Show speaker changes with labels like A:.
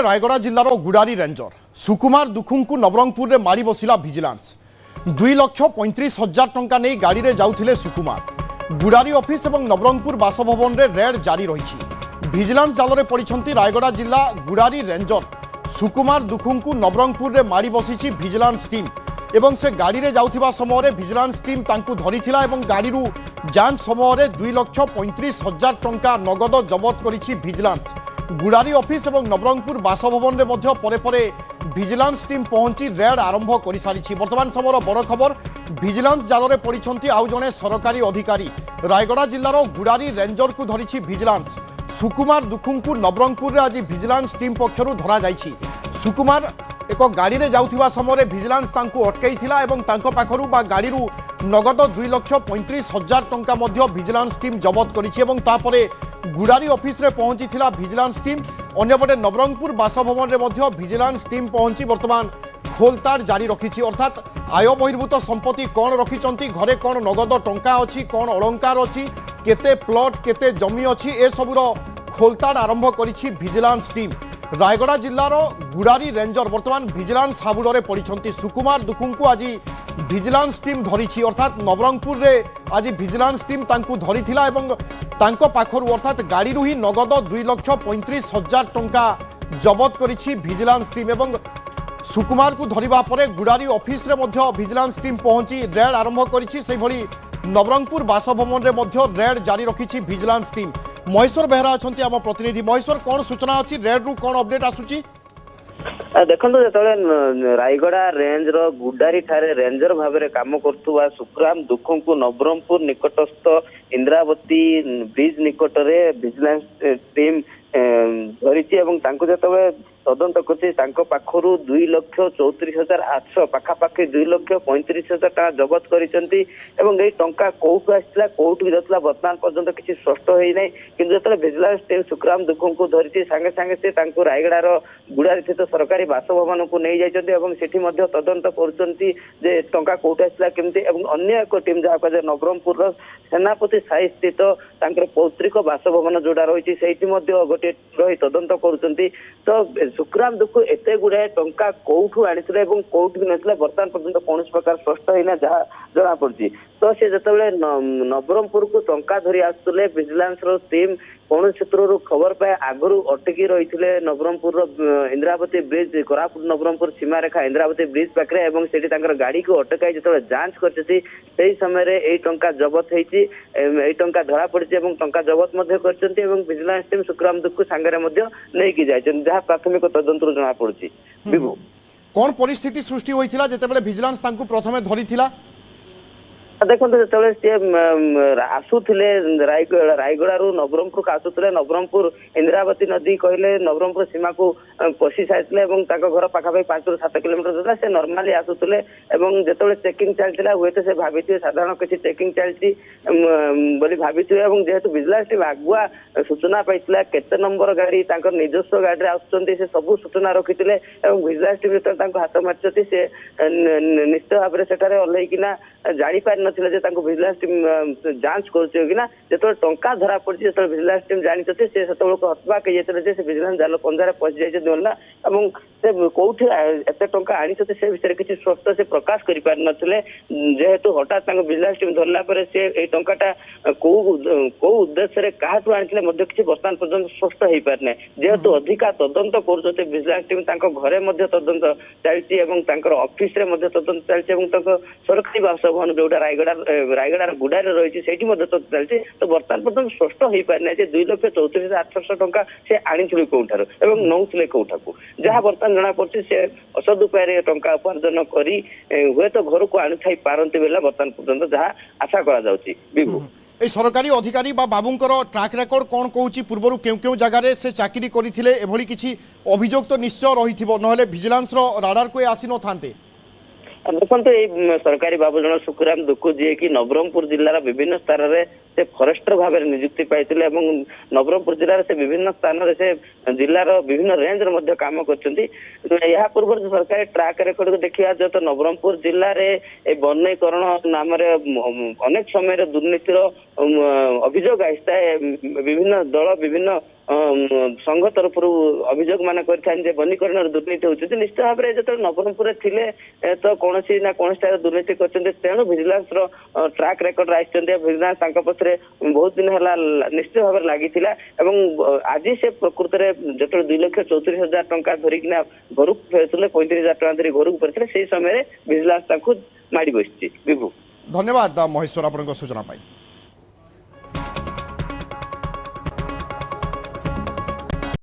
A: Rayagada जिलार गुड़ारी ranger सुकुमार दुखु को नवरंगपुर में मारी बसिला भिजिलांस 2,35,000 टंका नहीं गाड़ी में जाउथिले सुकुमार गुड़ारी ऑफिस और नवरंगपुर बासभवन में रेड जारी रही भिजिलांस जाल में पड़ी रायगड़ा जिला गुड़ारी रेंजर सुकुमार दुखु को नवरंगपुर में मारी बसी भिजिलांस टीम एवं से गाड़ी में जाउथिबा समय भिजिलांस टीम तांकु धरिथिला एवं गाड़ी जांच समय 2,35,000 टंका नगद जबत करिछि भिजिलांस गुड़ारी ऑफिस और नवरंगपुर बासभवन में मध्य परे परे भिजिलांस टीम पहुंची रेड आरंभ कर सारी बर्तमान समय बड़ खबर भिजिलांस जाल में पड़ी आउ जड़े सरकारी अधिकारी रायगड़ा जिलार गुड़ारी रेंजर को धरी भिजिलांस सुकुमार दुखु को नवरंगपुर आज भिजिलांस टीम पक्षर धरा जाइछि सुकुमार एक गाड़ी में जाउथिबा समय भिजिलांस तांकु अटकाइथिला एवं तांको पाखरु बा गाड़ी नगद 2,35,000 टंका मध्य भिजिलांस टीम जबत करिछि एवं तापरे गुड़ारी ऑफिस रे पहुंचीथिला भिजिलांस टीम अन्यपटे नवरंगपुर बासभवन रे मध्य भिजिलांस टीम पहुंची वर्तमान खोलताड़ जारी रखिछि अर्थात आय बहिर्भूत संपत्ति कौन रखिचंती घरे कौन नगद टंका अछि कौन अलंकार अछि केते प्लॉट केते जमी अछि ए सबुर खोलताड़ आरंभ करिछि भिजिलांस टीम रायगड़ा जिलार गुड़ारी रेंजर बर्तमान भिजिलांस हाबुड़े पड़ी सुकुमार दुखु को आज भिजिलांस टीम धरी अर्थात नवरंगपुर रे आज भिजिलांस टीम तांकु धरिथिला एवं तांको पाखरु अर्थात गाड़ी ही नगद 2,35,000 टंका जबत करिछि भिजिलांस टीम एवं सुकुमार को धरिबा परे गुड़ारी ऑफिस रे मध्य भिजिलांस टीम पहुंची रेड आरंभ करिछि सेहि भली नवरंगपुर बासभवन रे मध्य रेड जारी रखिछि भिजिलांस टीम महेश्वर बेहरा अच्छा आम प्रतिनिधि महेश्वर कौन सूचना अच्छी रेड रु कौन अपडेट आसुची
B: देखो जो रायगड़ा रेंज रो गुड़ारी ठारे रेंजर भाव में कम करुवा सुखराम दुखु को नवरंगपुर निकटस्थ इंद्रावती ब्रिज निकट में विजिलेंस टीम धरी जो तदंत कर पाखर 2,34,800 पाखापाखि 2,35,000 टका जबत कर टंका कौटू आसाला कौटू जाता बर्तमान पर्यंत किसी स्पष्ट होना कि जो विजिलेंस टीम सुखराम दुखु को धरी सांगे सांगे से रायगड़ार गुड़ारी स्थित सरकारी बासभवन को नहीं जाती तदंत कर टंका कौटू आसाला केमती अन्य एक टीम जहाँ कह नवरंगपुर सेनापति साई स्थित पौत्रिक बासभवन जोड़ा रही से गोटे रही तदंत कर सुखराम दुखु एते गुड़ाए टंका कौठू आनी कौठू ना बर्तमान पर्यंत कौन प्रकार स्पष्ट होना जहाँ जना पड़ी तो सी जो नवरंगपुर को टंका धरी आसुले विजिलेंस टीम कौन क्षेत्र खबर पाए आगु अटकी रही है नवरंगपुर इंद्रावती ब्रिज कोरापुट नवरंगपुर सीमारेखा इंद्रावती ब्रिज पाखे से गाड़ी को अटकाई जो जांच कर समय यही टंका जबत होती टंका धरा पड़ी टंका जबत कर विजिलेंस टीम सुखराम दुखु सांगे नहीं जाए जहाँ प्राथमिक तदंत जना पड़ी विभू
A: कौन परिस्थिति सृष्टि होता जिते विजिलेंस प्रथम धरी
B: देखो जो सी आसुले रायगड़ू नवरंगपुर आसुले नवरंगपुर इंद्रावती नदी कहले नवरंगपुर सीमा को पशि सारी घर पाखापाखि 5 ରୁ 7 किलोमीटर था से नॉर्मली आसुले जो चेकिंग चलता हुए तो से भावी साधारण किसी चेकिंग चलती भावी जेहेतु विजिलेंस टीम आगुआ सूचना पाई केते नंबर गाड़ी निजस्व गाड़ी आसुच्च से सब सूचना रखी विजिलेंस टीम जो हाथ मारी से निश्चित भाव में सेठारे ओह्लैकिना जापार ना विजिलेंस टीम जांच करना जो टंका धरा पड़ी जो विजिलेंस टीम जानी से हतबाक होते से विजिलेंस जाल पंजा पशि जाए से कौटी एत टंका आनी से विषय किसी स्पष्ट से प्रकाश कर जेहेतु हठात विजिलेंस टीम धरला से टंकाटा कौ उद्देश्य क्या आनी किसी बर्तमान पर्यटन स्पष्ट हो पारना जेहेतु अधिका तदंत कर विजिलेंस टीम घरे तदंत चलती ऑफिस तदंत चलती सरकारी बासभवन जोटा रायगड़ार गुड़ारे रही से चलती तो बर्तमान पर्यटन स्पष्ट हो पारना 2,34,800 टंका से आनी कौठार नौले कौठाकू जहाँ बर्तमान जना पड़ी से असदुपाय टंका उपार्जन कर हुए तो घर को आनी थी पारती बेला बर्तमान पर्यटन जहाँ आशा करा
A: सरकारी अधिकारी बाबूंकर ट्रैक रेकर्ड कौन कहूँ पूर्व क्यों जगार से चाकरी करते एभली किसी अभियोग तो निश्चय रही ना विजिलेंस राडार को आसी न था
B: देखो ये सरकारी बाबू जन सुखराम दुखु जी कि नवरंगपुर जिलार विभिन्न स्थान में से फरेस्टर भाव में नियुक्ति पाई नवरंगपुर जिले से विभिन्न स्थान से जिलार विभिन्न रेंज रे काम कर पूर्व सरकारी ट्रैक रेकर्ड को देखा जो तो नवरंगपुर जिले में बनईकरण नाम अनेक समय दुर्नीतिर अभियोग आसता है विभिन्न दल विभिन्न ସଂଘ ତରଫରୁ ଅଭିଯୋଗ ମାନେ କରିଥାନ୍ତି ଯେ ବନୀକରଣର ଦୁର୍ନୀତି ହେଉଛି। ନିଶ୍ଚିତ ଭାବରେ ଯେତେବେଳେ ନବରଙ୍ଗପୁରରେ ଥିଲେ ତ କୌଣସି ନା କୌଣସି ଦୁର୍ନୀତି କରିଛନ୍ତି, ତେଣୁ ଭିଜିଲାନ୍ସର ଟ୍ରାକ୍ ରେକର୍ଡ ଆସିଛନ୍ତି। ଭିଜିଲାନ୍ସ ତାଙ୍କ ପଛରେ ବହୁତ ଦିନ ହେଲା ନିଶ୍ଚିତ ଭାବରେ ଲାଗିଥିଲା ଏବଂ ଆଜି ସେ ପ୍ରକୃତରେ ଯେତେବେଳେ 2,34,000 ଟଙ୍କା ଧରିକିନା ଘରକୁ ଫେରୁଥିଲେ, 35,000 ଟଙ୍କା ଧରି ଘରକୁ ଫେରିଥିଲେ, ସେଇ ସମୟରେ ଭିଜିଲାନ୍ସ ତାଙ୍କୁ ମାଡ଼ି ବସିଛି। ବିଭୁ,
A: ଧନ୍ୟବାଦ ମହେଶ୍ୱର ଆପଣଙ୍କ ସୂଚନା ପାଇଁ।